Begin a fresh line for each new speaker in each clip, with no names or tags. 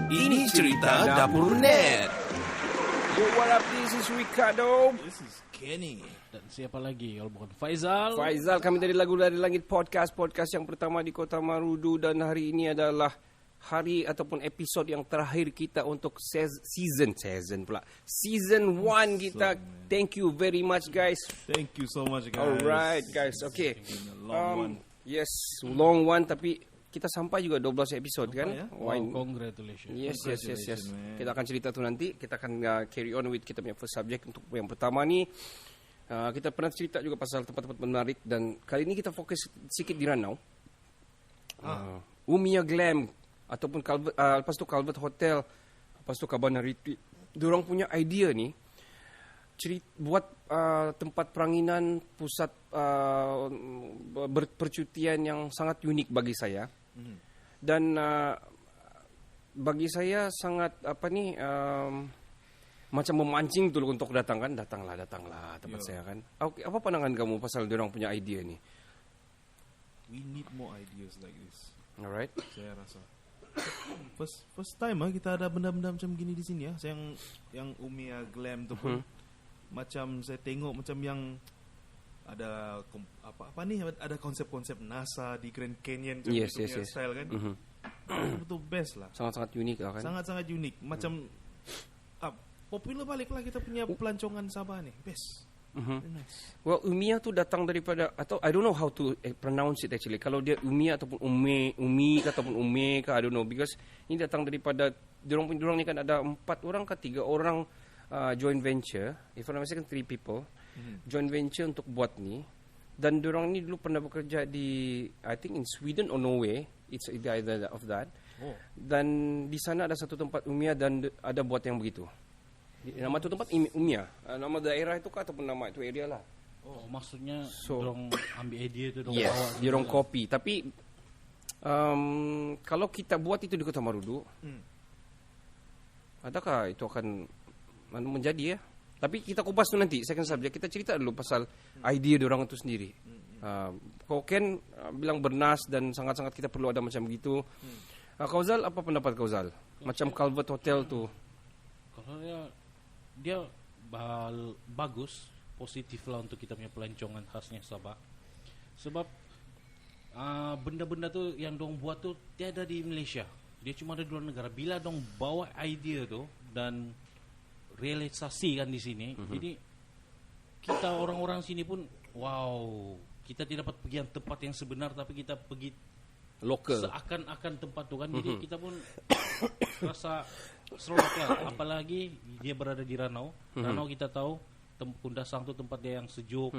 Ini cerita Dapur Net.
Yo, what up? This is Ricardo.
This is Kenny.
Dan siapa lagi kalau bukan Faizal?
Faizal, kami dari Lagu Dari Langit Podcast yang pertama di Kota Marudu. Dan hari ini adalah hari ataupun episod yang terakhir kita untuk season 1 kita. Thank you very much, guys.
Thank you so much, guys.
Alright, guys. Okay.
It's been a long one.
Yes, long one, tapi kita sampai juga 12 episod kan?
ya?
Wow, congratulations.
Yes.
Man.
Kita akan cerita tu nanti. Kita akan carry on with kita punya first subject. Untuk yang pertama ni, kita pernah cerita juga pasal tempat-tempat menarik. Dan kali ini kita fokus sikit di Ranau. Umia Glam ataupun lepas tu Calvert Hotel, lepas tu Cabana Retreat. Diorang punya idea ni buat tempat peranginan, pusat percutian yang sangat unik bagi saya. Dan bagi saya sangat macam memancing dulu untuk datanglah tempat saya kan. Okay, apa pandangan kamu pasal diorang punya idea ni?
We need more ideas like this.
Alright.
Saya rasa. First time kita ada benda-benda macam gini di sini ya. Yang Umia Glam tu pun macam saya tengok macam yang ada ada konsep-konsep NASA di Grand Canyon macam
Yes.
style kan. Betul best lah.
Sangat-sangat unik lah kan.
Sangat-sangat unik. Macam popular baliklah kita punya pelancongan Sabah ni. Best. Very nice.
Well, Umia tu datang daripada, atau I don't know how to pronounce it actually. Kalau dia Umia ataupun Umi ataupun Ume ke, I don't know, because ini datang daripada diorang ni kan ada 4 orang ke 3 orang joint venture. If I'm not mistaken, 3 people joint venture untuk buat ni. Dan diorang ni dulu pernah bekerja di, I think in Sweden or Norway. It's either of that. Dan di sana ada satu tempat Umia dan ada buat yang begitu. Nama tu tempat Umia. Nama daerah itu kah ataupun nama itu area lah.
Oh, maksudnya dorong ambil idea tu dorong
Yes,
bawa.
diorang copy. Tapi kalau kita buat itu di Kota Marudu, adakah itu akan menjadi ya? Tapi kita kupas tu nanti, second subject. Kita cerita dulu pasal idea diorang itu sendiri. Kau Ken bilang bernas dan sangat-sangat kita perlu ada macam begitu. Kauzal, apa pendapat Kauzal? Macam Calvert Hotel tu.
Kalau dia bagus, positif lah untuk kita punya pelancongan khasnya Sabah. Sebab benda-benda tu yang dong buat tu tiada di Malaysia. Dia cuma ada di luar negara. Bila dong bawa idea tu dan realisasikan di sini, jadi kita orang-orang sini pun wow, kita tidak dapat pergi yang tempat yang sebenar, tapi kita pergi
Local.
seakan-akan tempat tu kan. Jadi kita pun rasa seronok lah. Apalagi dia berada di Ranau. Ranau kita tahu Kundasang tu tempat dia yang sejuk.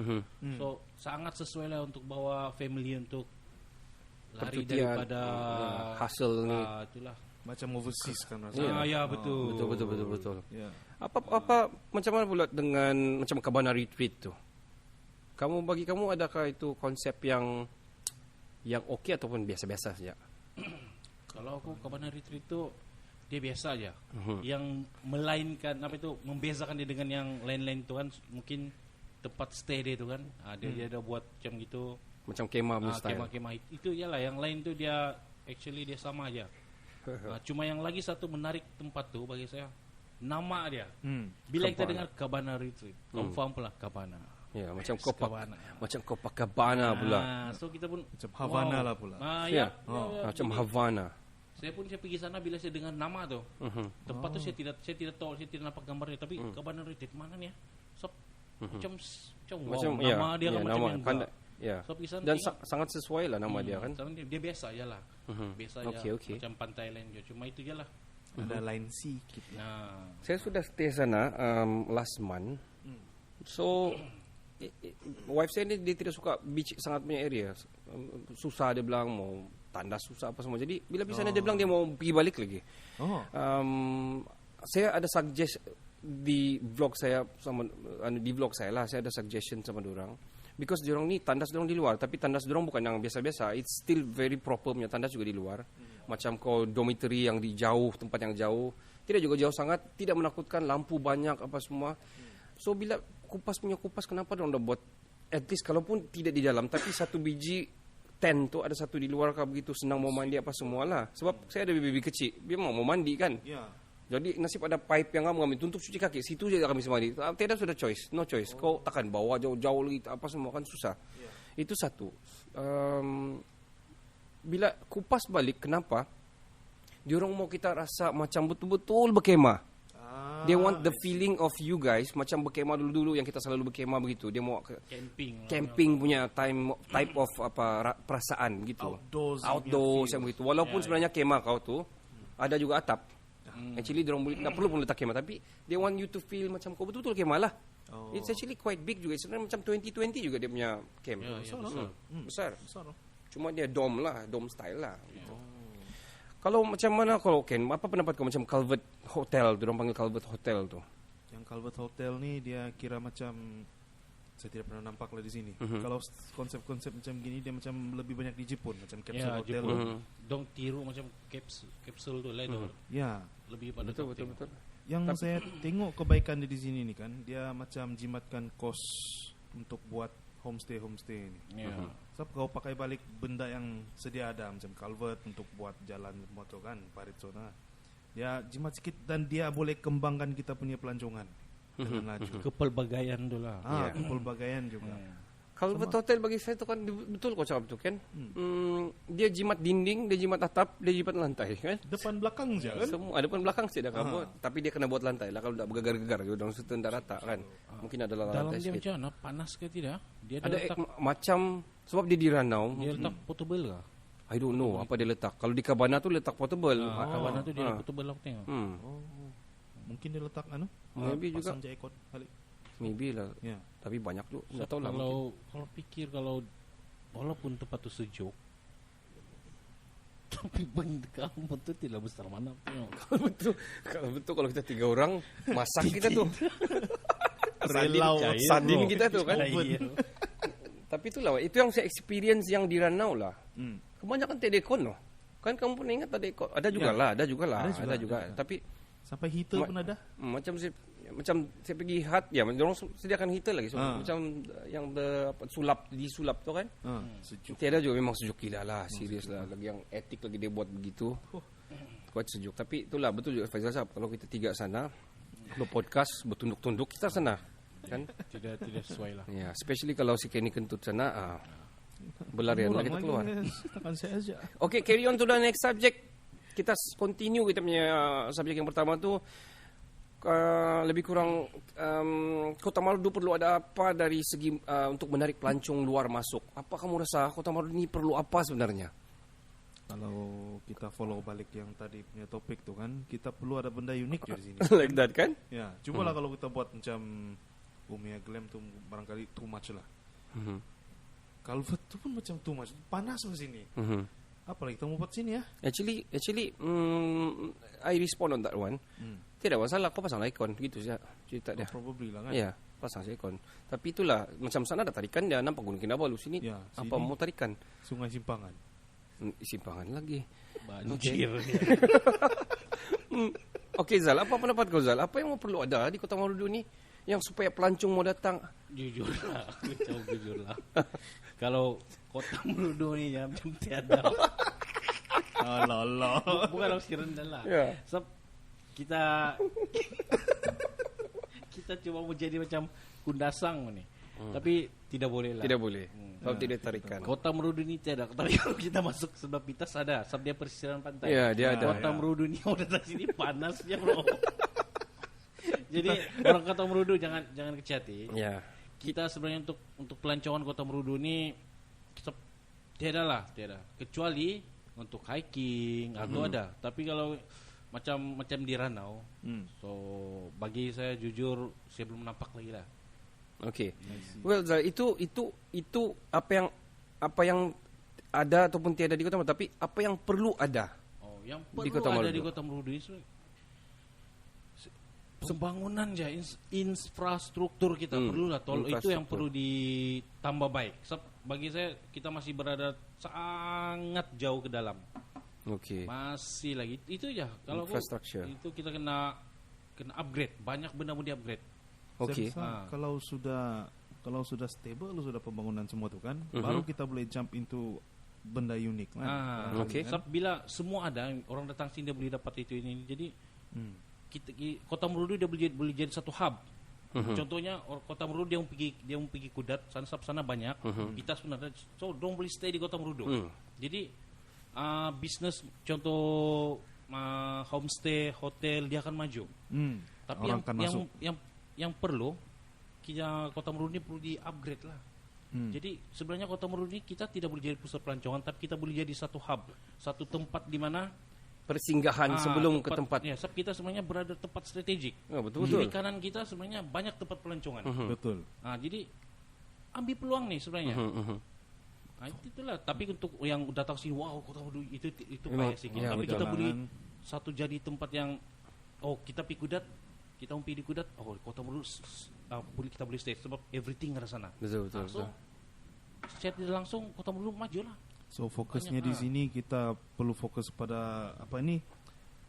So sangat sesuai lah untuk bawa family untuk lari
Percutian,
daripada
hassle ni.
Itulah.
Macam overseas kan rasanya.
Ya betul.
Betul.
Yeah.
Apa macam mana pula dengan macam Cabana Retreat tu? Bagi kamu adakah itu konsep yang okey ataupun biasa-biasa saja?
Kalau aku Cabana Retreat tu dia biasa aja. Yang melainkan membezakan dia dengan yang lain-lain tu kan, mungkin tempat stay dia tu kan. Dia ada buat macam gitu.
Macam kemah punya style.
Kemah itu ialah yang lain tu dia actually dia sama aja. Cuma yang lagi satu menarik tempat tu bagi saya, nama dia. Bila kita dengar Cabana Retreat, confirm pula Cabana.
Ya, macam Copacabana pula.
So kita pun
Macam Havana lah pula.
Ya.
Macam Havana.
Saya pun sana bila saya dengar nama tu. Tempat tu saya tidak tahu, saya tidak nampak gambarnya, tapi Cabana Retreat mana ni ya? So, macam nama dia kan macam yang enggak.
Ya.
So,
dan sangat sesuai lah nama dia kan.
Dia biasa aje lah. Biasa aja.
Okay.
Macam pantai lain je. Cuma itu je lah.
Ada lain sikit.
Saya sudah stay sana last month. So wife saya ni dia tidak suka beach sangat punya area. Susah dia bilang, mau tandas susah apa semua. Jadi bila pergi sana dia bilang dia mau pergi balik lagi. Saya ada suggest di vlog saya lah, saya ada suggestion sama diorang. Because diorang ni tandas diorang di luar, tapi tandas diorang bukan yang biasa-biasa. It's still very proper punya tandas juga di luar. Macam kau dormitory yang di jauh, tempat yang jauh, tidak juga jauh sangat, tidak menakutkan, lampu banyak apa semua. So bila kupas, kenapa diorang dah buat at least kalaupun tidak di dalam, tapi satu biji tent tu ada satu di luar kah begitu senang mau mandi apa semualah. Sebab saya ada baby kecil, dia mau mandi kan.
Ya.
Jadi nasib ada pipe yang kami ambil untuk cuci kaki, situ je kami mandi. Tidak sudah choice, no choice. Kau takkan bawa jauh-jauh lagi apa semua kan susah. Itu satu. Bila kupas balik kenapa? Diorang mau kita rasa macam betul-betul berkemah. They want the feeling of you guys macam berkemah dulu-dulu yang kita selalu berkemah begitu. Dia mau camping punya type of perasaan gitu. Outdoors yang begitu. Walaupun sebenarnya kemah kau tu ada juga atap. Actually dia orang tak perlu pun letak kemah tapi they want you to feel macam kau betul-betul kemah lah. It's actually quite big juga. Sebenarnya macam 2020 juga dia punya camp. Besar. Cuma dia dome lah, dome style lah. Gitu. Kalau macam mana kalau Ken, apa pendapat kau macam Calvert Hotel, dia orang panggil Calvert Hotel tu?
Yang Calvert Hotel ni dia kira macam saya tidak pernah nampak lah di sini. Kalau konsep-konsep macam gini dia macam lebih banyak di Jepun, macam capsule hotel.
Dong tiru macam kapsul tu lah itu.
Ya,
lebih pada
betul.
Yang saya tengok kebaikan dia di sini ni kan, dia macam jimatkan kos untuk buat homestay ni. Sebab kau pakai balik benda yang sedia ada macam culvert untuk buat jalan motor kan, parit zona. Dia jimat sikit dan dia boleh kembangkan kita punya pelancongan dengan laju.
Kepelbagaian tu lah.
Kepelbagaian juga.
Calvert Hotel bagi saya tu kan betul kau cakap tu Ken. Dia jimat dinding, dia jimat atap, dia jimat lantai kan.
Depan belakang je kan.
Semua depan belakang sih dah kamu, tapi dia kena buat lantai lah kalau tak bergegar-gegar gitu dalam satu rata kan. Mungkin ada lantai
dalam dia
sikit.
Macam mana? Panas ke tidak? Dia
ada
letak,
macam sebab dia di Ranau.
Dia letak portable ke?
I don't know apa dia letak. Kalau di Cabana tu letak portable.
Cabana tu dia portable aku tengok.
Mungkin dia letak
maybe juga
pasang jaikot balik.
Maybe lah.
Ya.
Tapi banyak tu.
Enggak tahu lah. Kalau pikir kalau walaupun tempat tu sejuk tapi benda kamu tu tidak besar mana tengok.
Kalau betul kalau kita 3 orang masak kita tu.
Relau
sandin kita tu kan. Tapi itulah itu yang saya experience yang di Ranau lah. Kebanyakan tak ada aircon no. Kan kamu pun ingat ada aircon. Ada juga. Tapi
sampai heater pun ada.
Macam saya pergi hat ya, orang sediakan heater lagi macam yang disulap tu kan.
Sejuk.
Tiada juga memang sejuk gila lah, serius lah. Lagi yang etik lagi dia buat begitu. Kuat sejuk. Tapi itulah betul juga Faizal Sahab, kalau kita 3 sana podcast bertunduk-tunduk kita sana kan
tidak sesuai lah.
Ya, especially kalau si Kenny kentut sana berlarian lagi kita keluar.
Takkan saya aja.
Okay, carry on to the next subject. Kita continue kita punya subjek yang pertama tu. Lebih kurang Kota Marudu perlu ada apa dari segi untuk menarik pelancong luar masuk. Apa kamu rasa Kota Marudu ni perlu apa sebenarnya?
Kalau kita follow balik yang tadi punya topik tu kan, kita perlu ada benda unik di sini.
Like that kan?
Ya, cubalah kalau kita buat macam Umia Glam tu barangkali too much lah. Calvert tu pun macam too much, panas di sini. Apa lagi kita mau buat sini ya?
Actually, I respond on that one. Tidak masalah, kau pasang ikon gitu saja cerita dia.
Probably lah kan.
Ya, pasang ikon. Tapi itulah macam sana ada tarikan dia nampak Gunung Kinabalu sini.
Ya,
apa mau tarikan?
Sungai Simpangan.
Simpangan lagi.
Banjir.
Okey Zal, apa pendapat kau Zal? Apa yang mau perlu ada di Kota Marudu ni yang supaya pelancong mau datang?
Jujur lah. Kalau Kota Marudu ni macam tiada.
Allah.
Bukan harus rendah lah.
Ya.
Sebab kita cuma mau jadi macam kundasang ni. Tapi tidak boleh lah.
Tidak boleh. Kalau tidak tarikan.
Kota Marudu ni tiada. Tapi kalau kita masuk sebelah Pitas ada. Sebab dia persisiran pantai.
Ya, dia ada.
Kota Marudu ni udah dari sini panasnya bro. Jadi orang Kota Marudu jangan kecil hati.
Ya.
Kita sebenarnya untuk pelancongan Kota Marudu ni tiada. Kecuali untuk hiking atau ada. Tapi kalau macam di Ranau, so bagi saya jujur saya belum nampak lagi lah.
Okay. Well, Zal, itu apa yang ada ataupun tiada di Kota Marudu, tapi apa yang perlu ada?
Oh, yang
di
perlu
Kota
ada
Marudu.
di Kota Marudu ini pembangunan aja, infrastruktur kita perlu lah. Itu yang perlu ditambah baik. Bagi saya kita masih berada sangat jauh ke dalam.
Okay.
Masih lagi itu aja. Kalau
infrastruktur
itu kita kena upgrade, banyak benda mau di-upgrade.
Okay.
Kalau sudah stable, sudah pembangunan semua tu kan, baru kita boleh jump into benda unik kan.
Okey.
Sebab bila semua ada, orang datang sini dia boleh dapat itu ini. Jadi Kota Merudu dia boleh jadi satu hub. Contohnya Kota Merudu dia mau pergi Kudat, sana banyak. Pitas pun ada. So dong boleh stay di Kota Merudu. Jadi bisnes contoh homestay, hotel dia akan maju. Tapi
Orang akan masuk.
yang perlu Kota Merudu ini perlu di-upgrade lah. Jadi sebenarnya Kota Merudu ini kita tidak boleh jadi pusat pelancongan, tapi kita boleh jadi satu hub, satu tempat di mana
Persinggahan sebelum ke tempat.
Ya, sebab kita sebenarnya berada tempat strategik.
Betul-betul.
Kiri kanan kita sebenarnya banyak tempat pelancongan.
Betul.
Jadi ambil peluang nih sebenarnya. Itulah. Tapi untuk yang datang sini, wow, Kota Merudu itu payah sikit.
Ya,
tapi
betul.
kita boleh satu jadi tempat yang kita pergi Kudat, kita mau pergi di Kudat, Kota Merudu kita boleh stay sebab everything ada sana.
Betul.
So secara tidak langsung Kota Merudu maju lah.
So fokusnya di sini kita perlu fokus pada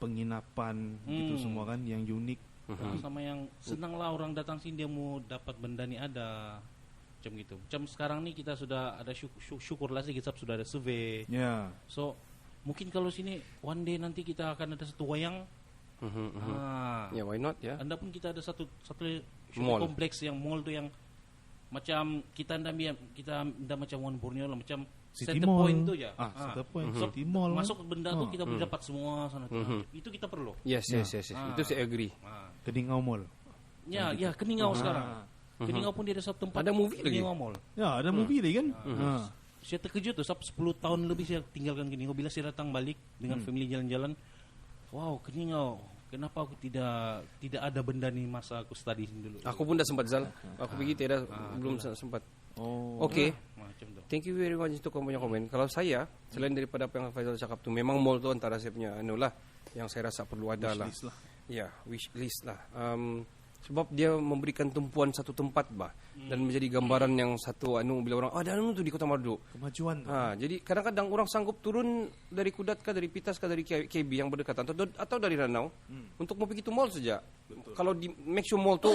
penginapan gitu semua kan yang unik.
Sama yang senang lah orang datang sini dia mau dapat benda ni ada macam gitu. Macam sekarang ni kita sudah ada syukurlah sedikit sebab sudah ada survey.
Ya.
So mungkin kalau sini one day nanti kita akan ada satu wayang.
Ya, why not ya?
Anda pun kita ada satu
Mall.
kompleks yang mall tu yang macam kita anda macam One Borneo lah, macam
City
center
Mall.
point tu je.
Center point, City Mall.
Masuk benda tu kita boleh dapat semua sana. Itu kita perlu.
Yes. Itu saya agree.
Keningau Mall.
Ya, Keningau sekarang. Keningau pun dia ada satu tempat.
Ada movie lagi?
Keningau Mall.
Ya, ada movie lagi kan?
Saya terkejut tu, sebab 10 tahun lebih saya tinggalkan Keningau. Bila saya datang balik dengan family jalan-jalan, wow, Keningau. Kenapa aku tidak ada benda ni masa aku study sini dulu?
Aku pun dah sempat Zal. Aku pergi belum sempat. Okey.
Macam tu.
Thank you very much untuk kamu punya komen. Kalau saya, selain daripada apa yang Faizal cakap tu, memang mall tu antara saya punya yang saya rasa perlu ada lah.
Wish list lah.
Ya, wish list lah. Sebab dia memberikan tumpuan satu tempat dan menjadi gambaran yang satu bila orang ada tu di Kota Merudu.
Kemajuan tu.
Jadi kadang-kadang orang sanggup turun dari Kudat kah, dari Pitas kah, dari KB yang berdekatan atau dari Ranau untuk mau pergi tu mall saja. Kalau di make sure mall tu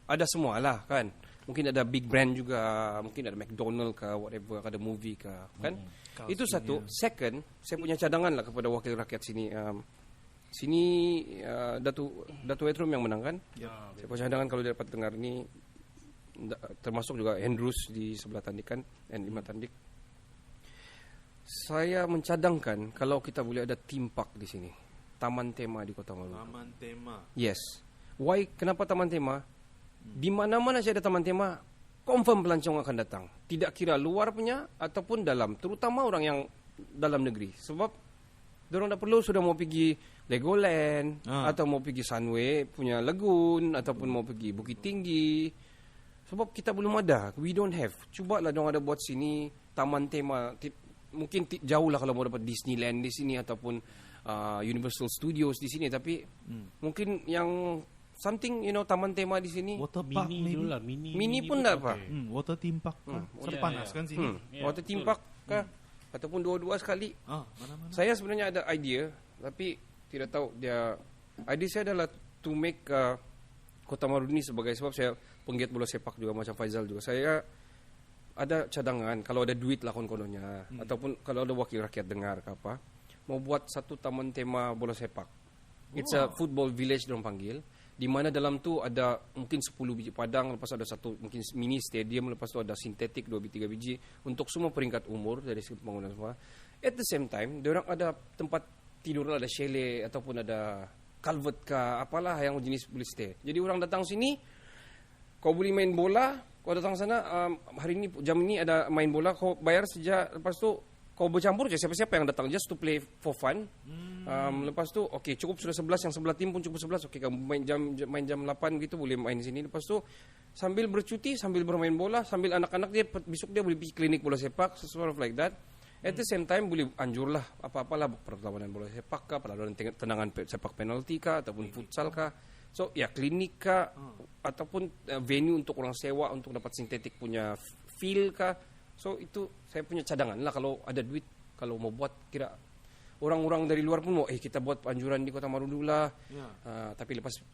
ada semua lah kan. Mungkin ada big brand juga, mungkin ada McDonald kah, whatever, ada movie kah, kan? Itu satu. Second, saya punya cadangan lah kepada wakil rakyat sini. Sini Dato' Etrum yang menang kan? Saya punya cadangan kalau dia dapat dengar ni, termasuk juga Hendrus di sebelah Tandik kan, N5 Tandik. Saya mencadangkan kalau kita boleh ada theme park di sini, taman tema di Kota Merudu.
Taman tema.
Yes. Why? Kenapa taman tema? Di mana-mana saya ada taman tema, confirm pelancong akan datang. Tidak kira luar punya ataupun dalam, terutama orang yang dalam negeri. Sebab diorang dah perlu sudah mau pergi Legoland atau mau pergi Sunway punya lagoon ataupun mau pergi Bukit Tinggi. Sebab kita belum ada, we don't have. Cubalah diorang ada buat sini taman tema. Mungkin jauh lah kalau mau dapat Disneyland di sini ataupun Universal Studios di sini, tapi mungkin yang something taman tema di sini.
Water park
Mini dulu lah,
Mini pun tak apa.
Water theme park. Panas kan sini.
Water theme park kah? Ataupun dua-dua sekali.
Mana-mana.
Saya sebenarnya ada idea, tapi tidak tahu idea saya adalah to make Kota Merudu ni sebagai, sebab saya penggiat bola sepak juga macam Faizal juga. Saya ada cadangan kalau ada duit lah kononnya ataupun kalau ada wakil rakyat dengar ke apa, mau buat satu taman tema bola sepak. It's a football village diorang panggil, di mana dalam tu ada mungkin 10 biji padang, lepas ada satu mungkin mini stadium, lepas tu ada sintetik 2-3 biji untuk semua peringkat umur dari segi pembangunan semua. At the same time, diorang ada tempat tidur, ada chalet ataupun ada culvert ke apalah yang jenis boleh stay. Jadi orang datang sini, kau boleh main bola, kau datang sana hari ini jam ini ada main bola, kau bayar sejak, lepas tu kau bercampur je siapa-siapa yang datang just to play for fun. Lepas tu okey, cukup sudah 11, yang sebelah tim pun cukup 11. Okey, kamu main jam 8 gitu boleh main di sini. Lepas tu sambil bercuti, sambil bermain bola, sambil anak-anak dia besok dia boleh pergi klinik bola sepak, sort of like that. At the same time boleh anjurlah apa-apalah perlawanan bola sepak kah, perlawanan tendangan sepak penalti kah ataupun futsal kah. So ya klinik kah ataupun venue untuk orang sewa untuk dapat sintetik punya feel kah. So itu saya punya cadangan lah kalau ada duit, kalau mau buat, kira orang-orang dari luar pun mau kita buat anjuran di Kota Merudu lah. Tapi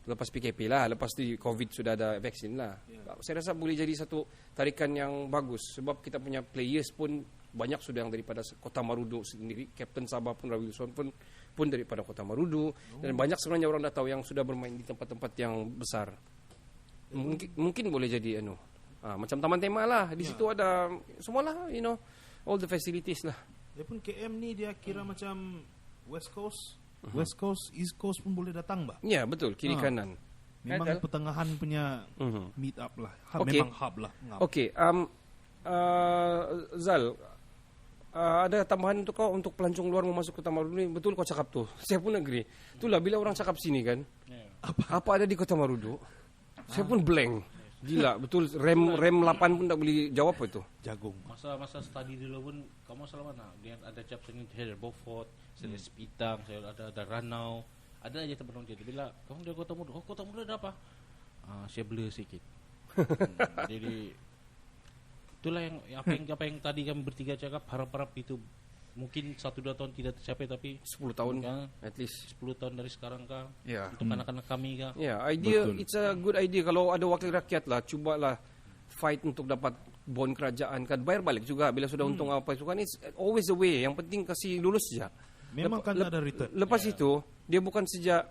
lepas PKP lah, lepas di COVID sudah ada vaksin lah. Saya rasa boleh jadi satu tarikan yang bagus sebab kita punya players pun banyak sudah yang daripada Kota Marudu sendiri. Kapten Sabah pun Rawi Wilson pun daripada Kota Marudu. Dan banyak sebenarnya orang dah tahu yang sudah bermain di tempat-tempat yang besar. Mungkin boleh jadi macam Taman Tema lah. Di situ ada semualah, all the facilities lah.
Dia pun KM ni dia kira macam West Coast, West Coast, East Coast pun boleh datang, Mbak.
Ya, betul, kiri kanan.
Memang pertengahan punya meet up lah.
Okay.
Memang hub lah.
Okey, Zal, ada tambahan untuk kau untuk pelancong luar mau masuk Kota Marudu ni? Betul kau cakap tu. Saya pun agree. Itulah bila orang cakap sini kan, apa ada di Kota Marudu? Saya pun blank. Gila, betul. Rem 8 pun tak boleh jawab apa itu.
Jagung.
Masa study dulu pun kamu salah mana? Dia ada cap sini ada Beaufort, ada Sepitang, ada Ranau. Ada aja teman orang jadi bila kamu dari Kota Marudu. Oh, Kota Marudu ada apa? Saya blur sikit. Jadi itulah yang apa yang tadi kami bertiga cakap, harap-harap itu mungkin 1-2 tahun tidak tercapai, tapi
10 tahun
kan,
at least
10 tahun dari sekarang kah?
Ya.
Untuk anak-anak kami kah?
Ya, idea
Betul.
it's a good idea. Kalau ada wakil rakyat lah, cubalah fight untuk dapat bond kerajaan kan, bayar balik juga bila sudah untung apa itu kan. It's always the way. Yang penting kasih lulus saja.
Memang kan ada return.
Lepas itu dia bukan sejak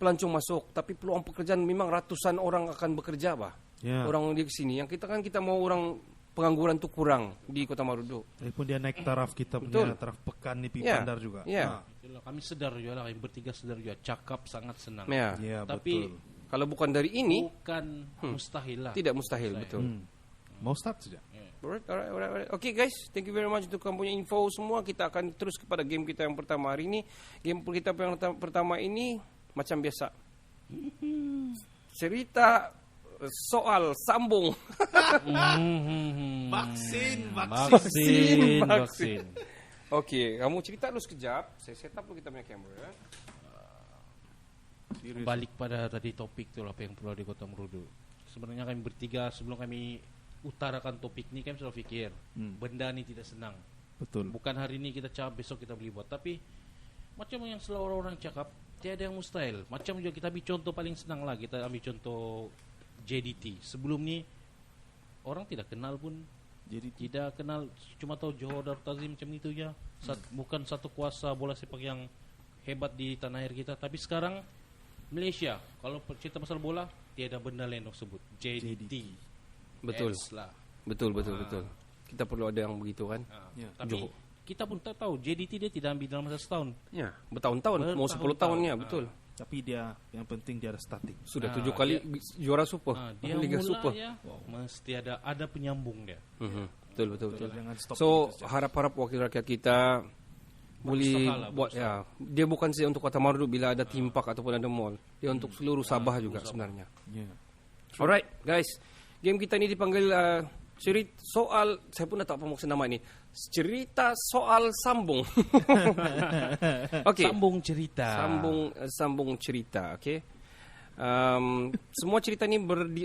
pelancong masuk, tapi peluang pekerjaan memang ratusan orang akan bekerja, bah.
Ya.
Orang di sini yang kita mau orang pengangguran tu kurang di Kota Marudu.
Walaupun dia naik taraf kita
Betul.
punya taraf pekan ni
Ya.
Bandar juga.
Ya.
Itulah, kami sedar juga lah, kami bertiga sedar juga, cakap sangat senang.
Ya.
Ya,
Tapi
betul.
Kalau bukan dari ini,
bukan mustahil lah.
tidak mustahil, betul.
Mau start saja.
Alright. Okay guys, thank you very much untuk kamu punya info semua. Kita akan terus kepada game kita yang pertama hari ini. Game kita yang pertama ini macam biasa. Cerita soal sambung.
Vaksin.
Okay, kamu cerita dulu sekejap. Saya set up dulu kita punya kamera.
Balik pada tadi topik tu lah, apa yang perlu di Kota Marudu. Sebenarnya kami bertiga sebelum kami utarakan topik ni, kami sudah fikir benda ni tidak senang.
Betul.
Bukan hari ni kita cakap, besok kita boleh buat. Tapi macam yang selalu orang cakap, tiada yang mustahil. Macam juga kita ambil contoh paling senang lah. Kita ambil contoh JDT. Sebelum ni orang tidak kenal pun. Jadi tidak kenal, cuma tahu Johor Darul Ta'zim macam itu ya. Bukan satu kuasa bola sepak yang hebat di tanah air kita. Tapi sekarang Malaysia, kalau cerita pasal bola, tiada benda lain yang sebut JDT.
Betul.
S lah.
Betul. Kita perlu ada yang begitu kan.
Ya.
Tapi kita pun tak tahu JDT dia tidak ambil dalam masa setahun.
Ya, bertahun-tahun, mau 10 tahunnya, betul.
Tapi dia yang penting dia ada starting.
Sudah 7 kali juara super,
Dia
Liga
mula
Super.
ya, mesti ada penyambung dia.
Betul.
Jangan stop.
So harap-harap wakil rakyat kita boleh
Berusaha lah,
buat ya. Dia bukan saja untuk Kota Marudu bila ada theme park ataupun ada mall. Dia untuk seluruh Sabah juga sebenarnya.
Ya.
Alright guys, game kita ini dipanggil cerita soal, saya pun dah tak apa maksud nama ini. Cerita soal sambung. Okay.
Sambung cerita.
Sambung cerita, okay. Semua cerita ni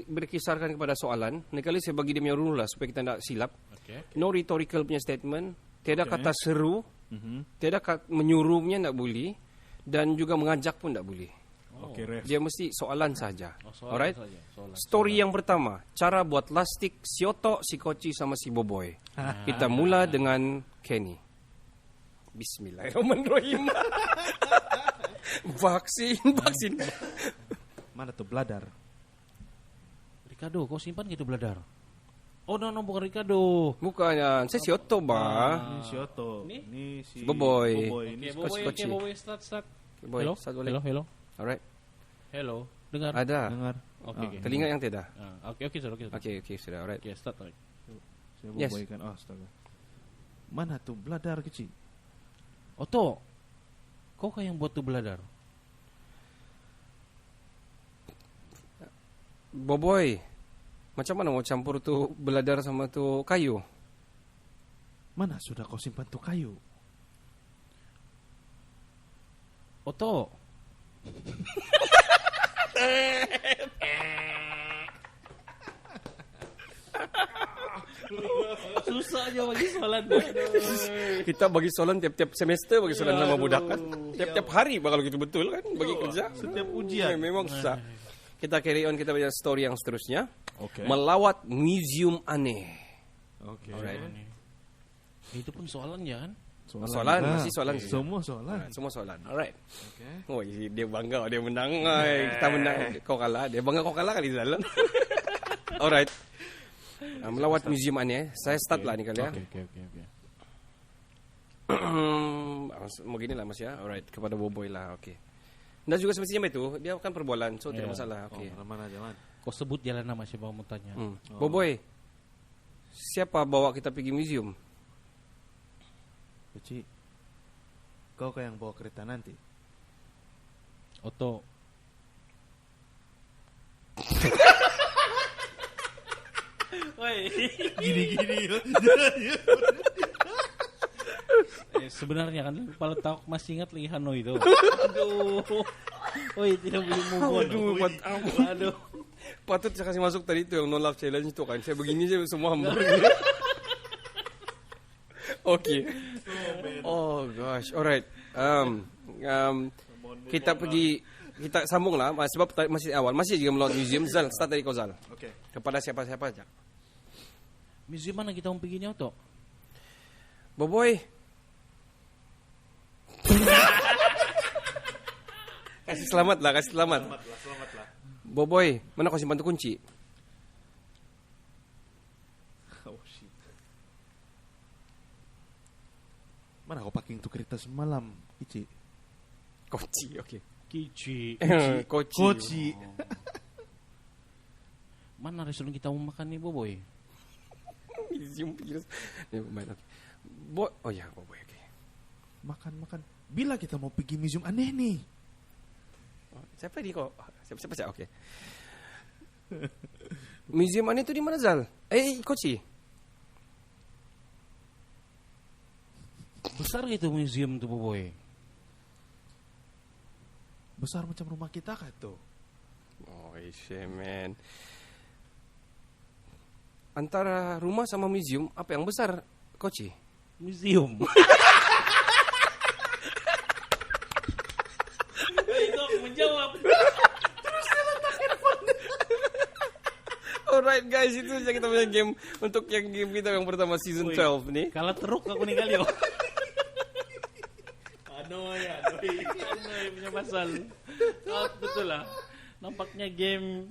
berkisarkan kepada soalan. Ini kali saya bagi dia punya rule lah supaya kita tak silap.
Okay.
No rhetorical punya statement. Tiada kata seru. Tiada kata menyuruh punya tak boleh. Dan juga mengajak pun tak boleh.
Okey, ref.
Dia mesti soalan saja.
Soalan
Alright.
saja, soalan.
Story yang pertama, cara buat lastik si Oto, si Koci sama si Boboy. Kita mula dengan Kenny. Bismillahirrahmanirrahim. Vaksin.
Mana tu beladar?
Ricardo, kau simpan gitu beladar. Oh no, bukan Ricardo.
Bukannya, saya si Oto ba?
Ini si Otto.
Ni?
Ni si
Boboy.
Ini
Okay,
si
Boboy, start.
Boy,
Hello?
satu balik.
Hello.
Alright.
Hello. Dengar.
Ada.
dengar.
Okay.
Telinga yang tidak.
Okay, sudah.
Okay, sudah. Alright.
Okay, start.
Saya
Yes.
Boboy kan. Oh, astaga. Mana tu beladar kecil?
Oto, kau kah yang buat tu beladar?
Boboy, macam mana mau campur tu beladar sama tu kayu?
Mana sudah kau simpan tu kayu?
Oto. Susah aja bagi soalan dia.
Kita bagi soalan tiap-tiap semester bagi soalan sama budak kan. Tiap-tiap hari bakal gitu betul kan bagi kerja.
Setiap ujian.
Memang susah. Kita carry on, kita punya story yang seterusnya.
Okey.
Melawat museum aneh.
Okey.
Alright.
Itu pun soalannya kan.
Soalan,
juga.
masih soalan sih.
Semua soalan.
Semua soalan. Alright.
Okay.
Oh, dia bangga dia menang. Kita menang. Kau kalah. Dia bangga kau kalah kali Zal. Alright. Melawat museum ni. Saya start lah ni kali ya.
Okay.
Mau gini lah Mas ya. Alright. Kepada Boboy lah. Okay. Dan juga semestinya itu dia akan perbualan. So tidak masalah. Okay.
Mana aja man.
Kau sebut jalan nama siapa mau tanya.
Boboy. Siapa bawa kita pergi museum?
Kuci. Kau kayak yang bawa kereta nanti.
Oto. Woi.
Gini.
Sebenarnya kan kepala tahu masih ingat lagi Hanoi itu. Aduh. Woi, tidak boleh move on.
Aduh. Patut saya kasih masuk tadi itu yang no love challenge itu kan. Saya begini saya semua hambur. Okay. Oh gosh. Alright. Kita pergi, kita sambung lah. Sebab masih awal, masih juga melawat museum. Zal, start dari kau Zal.
Okay.
Kepada siapa-siapa aja.
Museum mana kita mau pergi ni Oto?
Boboy. Kasih selamat lah.
Selamat lah.
Boboy, mana kau simpan tu kunci?
Oh shit. Mana kau parking tu kereta semalam, Ici?
Kunci, okay.
Kici.
Koci.
Mana restoran kita mau makan ni Boboy?
Museum. Never mind, okay. Oh ya, Boboy, okay.
Makan. Bila kita mau pergi museum aneh nih?
Siapa ni kau? Siapa? Okay. Museum aneh tu di mana Zal? Koci.
Besar gitu museum tu Boboy.
Besar macam rumah kita kah tu?
Oh, shit, man. Antara rumah sama museum, apa yang besar, Koci?
Museum. Itu aku menjawab.
Alright guys, itu saja kita punya game untuk yang game kita yang pertama season 12 ni.
Kalah teruk aku nih kali yo. Aduh punya pasal. Betul lah. Nampaknya game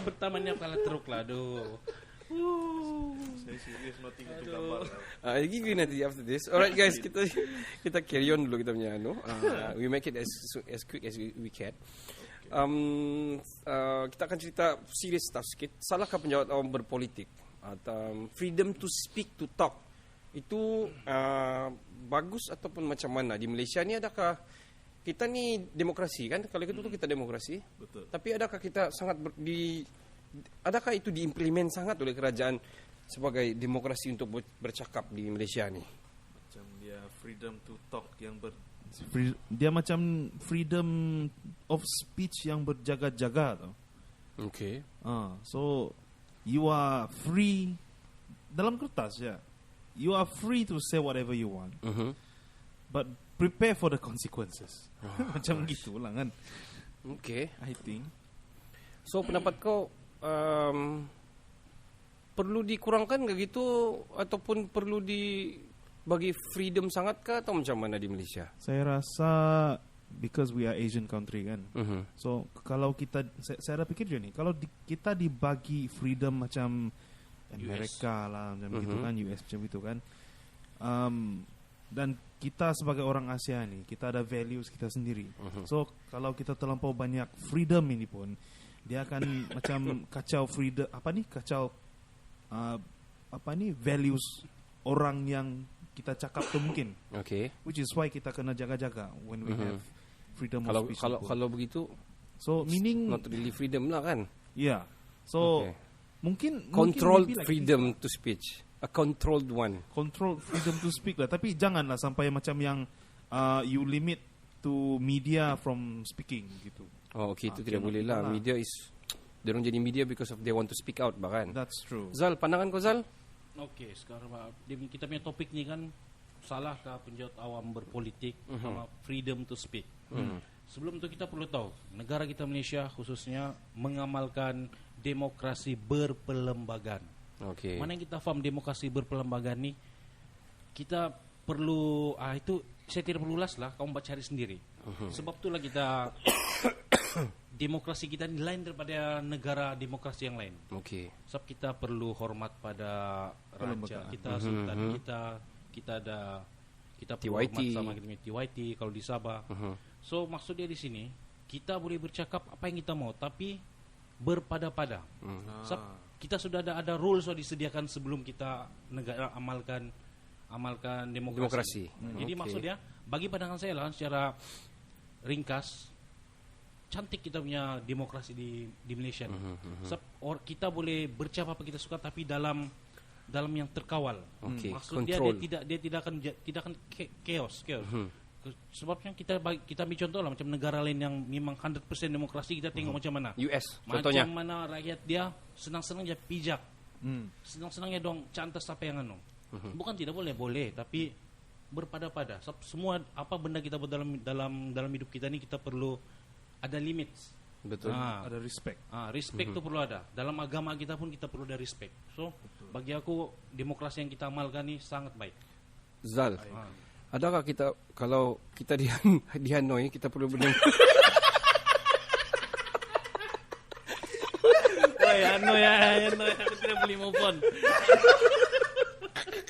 pertamanya kalah teruk lah. Aduh.
Saya serius noting itu gambar.
Give nanti after this. Alright guys, kita carry on dulu kita punya we make it as quick as we can. Kita akan cerita serius stuff sikit. Salahkah penjawat awam berpolitik? Atau freedom to speak, to talk itu bagus ataupun macam mana di Malaysia ni? Adakah kita ni demokrasi kan? Kalau itu kita demokrasi.
Betul.
Tapi adakah kita sangat adakah itu diimplement sangat oleh kerajaan sebagai demokrasi untuk bercakap di Malaysia ni?
Macam dia freedom to talk yang dia macam freedom of speech yang berjaga-jaga tau.
Okay.
So you are free dalam kertas ya. You are free to say whatever you want. But prepare for the consequences. Macam gitulah kan.
Okay.
I think.
So pendapat kau perlu dikurangkan ke gitu ataupun perlu bagi freedom sangat kah atau macam mana di Malaysia?
Saya rasa because we are Asian country kan. So kalau kita saya pikir je ni, kalau kita dibagi freedom macam Amerika lah macam gitu kan, US macam itu kan. Dan kita sebagai orang Asia ni, kita ada values kita sendiri. So kalau kita terlampau banyak freedom ini pun, dia akan macam kacau freedom kacau values orang yang kita cakap tu mungkin.
Okay.
Which is why kita kena jaga-jaga when we have freedom of speech.
Kalau begitu,
so meaning
not really freedom lah kan?
Yeah. So mungkin
controlled
like
freedom to speech, a controlled one.
Controlled freedom to speak lah. Tapi janganlah sampai macam yang you limit to media from speaking gitu.
Oh, okay, itu tidak boleh lah. Media dia orang jadi media because of they want to speak out bahkan.
That's true.
Zal, pandangan kau Zal?
Okey, sekarang kita punya topik ni kan, salahkah penjawat awam berpolitik sama freedom to speak. Sebelum tu kita perlu tahu, negara kita Malaysia khususnya mengamalkan demokrasi berperlembagaan.
Okay.
Mana yang kita faham demokrasi berperlembagaan ni, kita perlu itu saya tidak perlu ulas lah, kamu baca cari sendiri. Sebab itulah kita demokrasi kita ini lain daripada negara demokrasi yang lain.
Okey.
Sebab kita perlu hormat pada raja kita, sultan kita ada kita perlu
TYT.
hormat sama kita punya TYT kalau di Sabah. So maksud dia di sini kita boleh bercakap apa yang kita mau tapi berpada-pada. Sebab kita sudah ada rules yang disediakan sebelum kita negara amalkan demokrasi. Jadi maksudnya bagi pandangan saya lah secara ringkas cantik kita punya demokrasi di Malaysia. Sebab kita boleh bercakap apa kita suka tapi dalam yang terkawal. Maksud dia tidak akan chaos. Sebabnya kita ambil contoh lah macam negara lain yang memang 100% demokrasi, kita tengok macam mana.
US contohnya.
Macam mana rakyat dia senang-senang je pijak. Senang-senangnya dong cantas apa yang anu. Bukan tidak boleh, tapi berpada-pada. Semua apa benda kita buat dalam hidup kita ni kita perlu ada limit.
Betul.
Ada respect.
Respect tu perlu ada. Dalam agama kita pun kita perlu ada respect. So, bagi aku demokrasi yang kita amalkan ni sangat baik.
Zal, adakah kita kalau kita di Hanoi kita perlu benar?
Hanoi aku tidak boleh move on.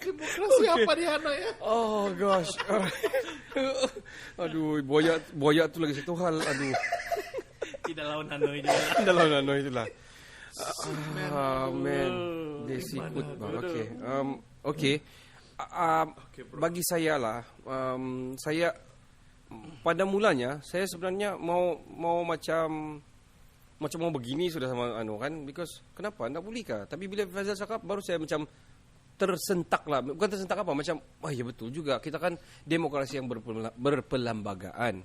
Demokrasi apa di Hanoi ya?
Oh gosh. Aduh, boyak tu lagi satu hal. Aduh.
Tidak lawan Hanoi je.
Tidak lawan Hanoi itulah. Man, dia sikut bang. Okay. Bagi saya lah, saya pada mulanya saya sebenarnya mau macam mau begini sudah sama kan, because kenapa nak boleh kah? Tapi bila Faizal cakap baru saya macam tersentak lah, bukan tersentak apa, macam ya betul juga, kita kan demokrasi yang berperlembagaan.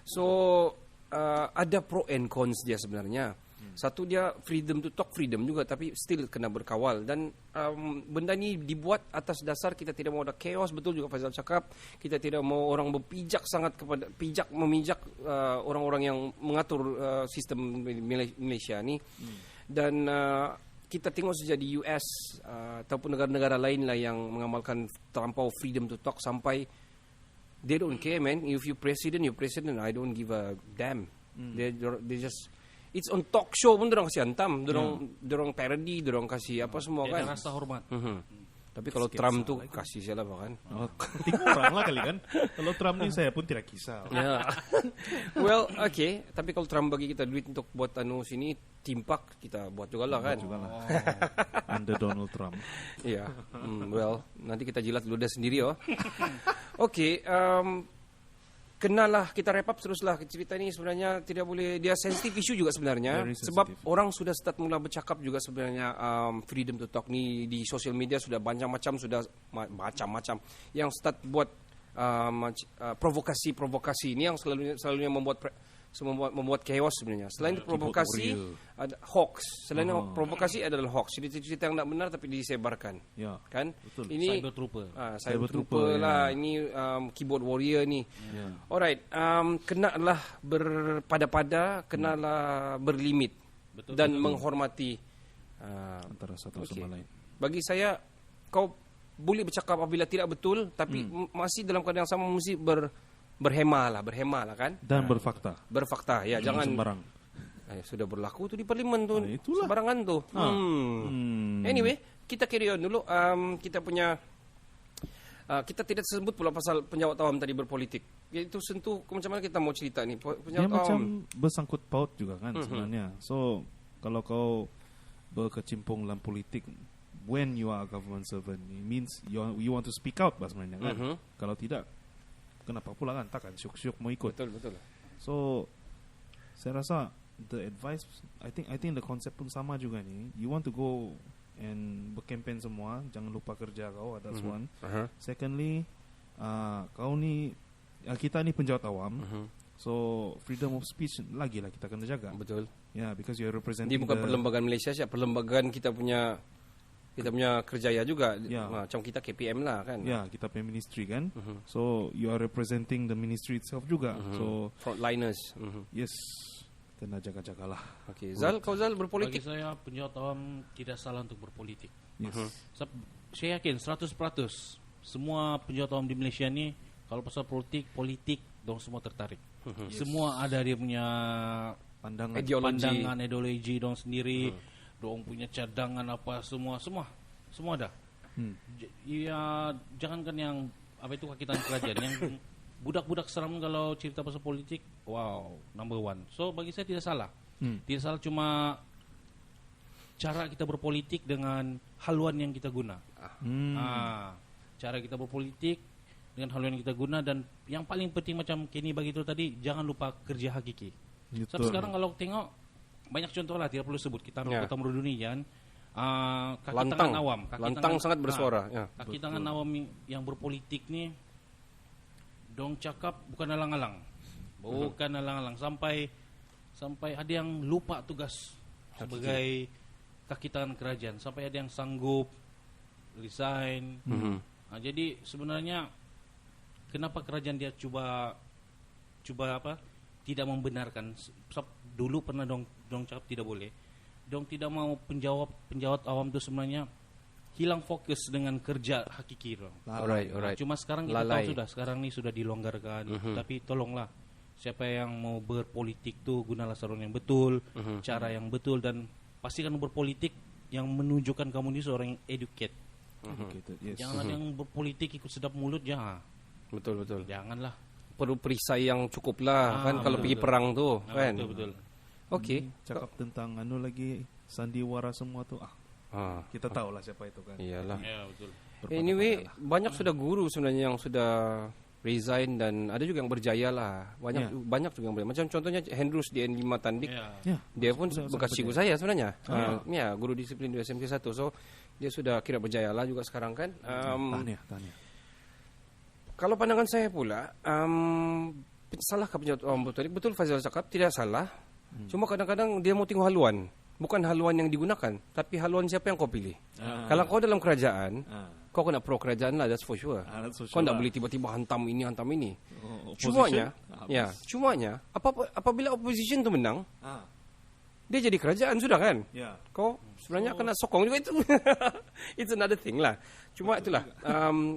So ada pro and cons dia sebenarnya. Satu, dia freedom to talk, freedom juga, tapi still kena berkawal. Dan benda ni dibuat atas dasar kita tidak mau ada chaos. Betul juga Faizal cakap, kita tidak mau orang berpijak sangat kepada memijak orang-orang yang mengatur sistem Malaysia ni. Dan kita tengok sejak di US ataupun negara-negara lain lah yang mengamalkan terlampau freedom to talk sampai they don't care, man. If you president, I don't give a damn. They just, it's on talk show pun dorang kasih hantam, dorang parody, dorang kasih apa semua kan.
Ada rasa hormat.
Tapi kalau Trump tu kasih siapa kan?
Tengok orang lah kali kan. Kalau Trump ni saya pun tidak kisah.
Well, okay. Tapi kalau Trump bagi kita duit untuk buat sini, timpak kita buat juga lah kan.
Under Donald Trump.
Ya. Well, nanti kita jilat ludah sendiri Okay. Kenalah, kita wrap up teruslah. Cerita ni sebenarnya tidak boleh, dia sensitive issue juga sebenarnya. Sebab orang sudah start mula bercakap juga sebenarnya freedom to talk ni di social media sudah macam-macam, sudah macam-macam yang start buat provokasi ni yang selalunya membuat chaos sebenarnya. Selain provokasi ada hoax. Selain provokasi adalah hoax. Cerita yang tak benar tapi disebarkan.
Ya.
Kan?
Betul.
Ini cyber trooper lah. Ini keyboard warrior ni. Alright, kenalah berpada-pada, kenalah berlimit. Betul, dan menghormati
antara satu sama lain.
Bagi saya, kau boleh bercakap apabila tidak betul, tapi masih dalam keadaan yang sama mesti berhema lah kan. Dan berfakta ya, jangan
sembarang.
Sudah berlaku tu di parlimen tu, sembarangan tu. Anyway, kita carry on dulu. Kita punya kita tidak sebut pula pasal penjawat awam tadi berpolitik. Itu sentuh macam mana kita mau cerita ni.
Dia macam bersangkut paut juga kan sebenarnya. So kalau kau berkecimpung dalam politik, when you are a government servant, it means you want to speak out sebenarnya kan. Kalau tidak, kenapa pula kan, takkan syuk-syuk mau ikut.
Betul.
So saya rasa the advice, I think the konsep pun sama juga ni. You want to go and berkempen semua, jangan lupa kerja kau, that's one. Secondly, kau ni, kita ni penjawat awam, so freedom of speech lagi lah kita kena jaga.
Betul.
Yeah, because you are representing.
Dia bukan perlembagaan Malaysia saja, perlembagaan kita punya kerjaya juga. Macam kita KPM lah kan.
Ya, kita punya ministry kan. So you are representing the ministry itself juga. So
frontliners.
Yes, kena jaga-jagalah.
Okay, Zal, kau Zal berpolitik.
Bagi saya penjawat awam tidak salah untuk berpolitik.
Yes.
Saya yakin 100% semua penjawat awam di Malaysia ni kalau pasal politik dong semua tertarik. Semua ada dia punya
Pandangan.
ideologi dong sendiri. Dong punya cadangan apa semua ada. Ya jangankan yang apa itu kakitan kerajaan yang budak-budak seram kalau cerita pasal politik, wow, number one. So bagi saya tidak salah. Tidak salah, cuma cara kita berpolitik dengan haluan yang kita guna. Cara kita berpolitik dengan haluan yang kita guna, dan yang paling penting macam Kenny bagi itu tadi, jangan lupa kerja hakiki. Sebab sekarang kalau tengok banyak contoh lah, tidak perlu sebut kita Kota Meruduni kan. Kaki tangan awam,
sangat bersuara.
Kaki tangan awam yang berpolitik ni, dong cakap bukan alang-alang, sampai ada yang lupa tugas sebagai kaki tangan kerajaan, sampai ada yang sanggup resign. Jadi sebenarnya kenapa kerajaan dia cuba apa? Tidak membenarkan. Dulu pernah dong cakap tidak boleh. Dong tidak mau penjawat awam itu sebenarnya hilang fokus dengan kerja hakiki dong.
Alright.
Cuma sekarang kita tahu sekarang ni sudah dilonggarkan. Tapi tolonglah, siapa yang mau berpolitik tu gunalah saluran yang betul, cara yang betul, dan pastikan berpolitik yang menunjukkan kamu ni seorang yang educated. Jangan yang berpolitik ikut sedap mulut, jangan.
Betul.
Janganlah.
Perlu perisai yang cukup lah kan kalau pergi perang tu kan.
Betul.
Okey.
Cakap tentang lagi sandiwara semua tu. Kita tahulah siapa itu kan.
Iyalah.
Ya, betul.
Anyway, banyak sudah guru sebenarnya yang sudah resign, dan ada juga yang berjaya lah. Banyak juga yang berjaya. Macam contohnya Hendrus di N5 Tandik. Dia pun bekas cikgu saya sebenarnya. Guru disiplin di SMK 1. So dia sudah kira berjaya lah juga sekarang kan.
Tahniah.
Kalau pandangan saya pula, salahkah penjawat awam betul Faizal cakap tidak salah. Cuma kadang-kadang dia mau tengok haluan. Bukan haluan yang digunakan, tapi haluan siapa yang kau pilih. Kalau kau dalam kerajaan, kau kena pro kerajaan lah, that's for sure. Kau tak boleh tiba-tiba hantam ini. Cumanya, apabila opposition tu menang, dia jadi kerajaan sudah kan. Kau sebenarnya kena sokong juga itu. It's another thing lah. Cuma itulah,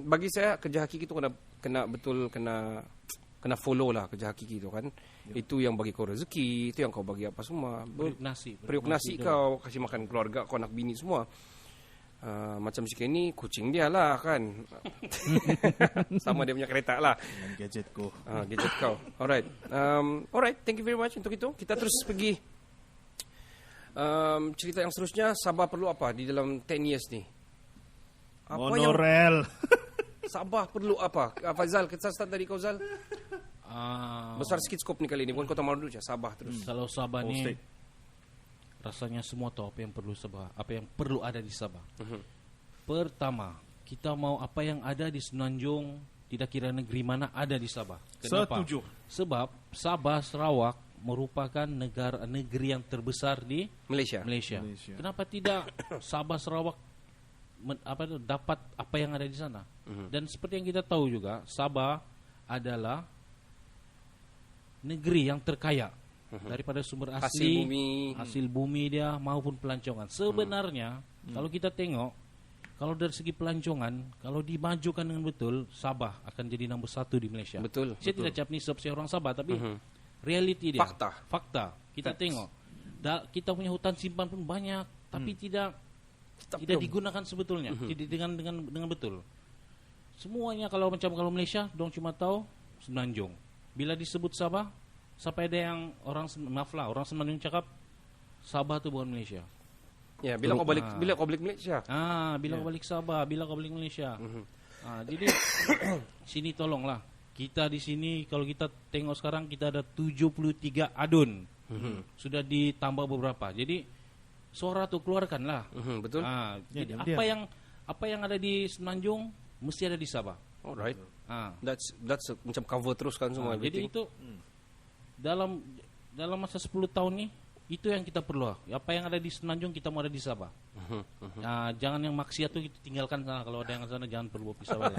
bagi saya kerja hakiki itu kena follow lah kerja hakiki itu kan. Itu yang bagi kau rezeki, itu yang kau bagi apa semua. Periuk nasi kau, kasih makan keluarga kau, anak bini semua. Macam si Kenny, kucing dia lah kan. Sama dia punya kereta lah.
Gadget kau.
Gadget kau. Alright, thank you very much untuk itu. Kita terus pergi cerita yang seterusnya. Sabah perlu apa di dalam 10 years ni?
Monorail.
Sabah perlu apa? Faizal, kita start dari kau, Zal. Besar sikit skop ni kali ni, bukan Kota Marudu je, Sabah terus.
Kalau Sabah ni rasanya semua tahu apa yang perlu Sabah, apa yang perlu ada di Sabah. Pertama, kita mau apa yang ada di Semenanjung, tidak kira negeri mana, ada di Sabah. Kenapa?
Setuju.
Sebab Sabah Sarawak merupakan negeri yang terbesar di Malaysia. Kenapa tidak Sabah Sarawak dapat apa yang ada di sana? Dan seperti yang kita tahu juga, Sabah adalah negeri yang terkaya daripada sumber asli, hasil bumi dia maupun pelancongan. Sebenarnya kalau kita tengok, kalau dari segi pelancongan, kalau dimajukan dengan betul, Sabah akan jadi nombor 1 di Malaysia.
Betul.
Saya tidak cap ni sebab saya orang Sabah, tapi reality dia. Fakta. Kita tengok. Kita punya hutan simpan pun banyak, tapi tidak digunakan sebetulnya. Jadi dengan betul. Semuanya kalau Malaysia, dong cuma tahu Semenanjung. Bila disebut Sabah, sampai ada yang orang Semenanjung cakap Sabah tu bukan Malaysia.
Ya, bila kau balik Malaysia.
Bila kau balik Sabah, bila kau balik Malaysia. Jadi sini tolonglah. Kita di sini kalau kita tengok sekarang kita ada 73 adun. Sudah ditambah beberapa. Jadi suara tu keluarkanlah.
Betul.
Jadi apa yang ada di Semenanjung mesti ada di Sabah.
Alright. That's macam cover terus kan semua.
Jadi itu dalam masa 10 tahun ni itu yang kita perlu. Apa yang ada di Semenanjung kita mau ada di Sabah. Jangan yang maksiat tu kita tinggalkan sana. Kalau ada yang sana jangan perlu di Sabah.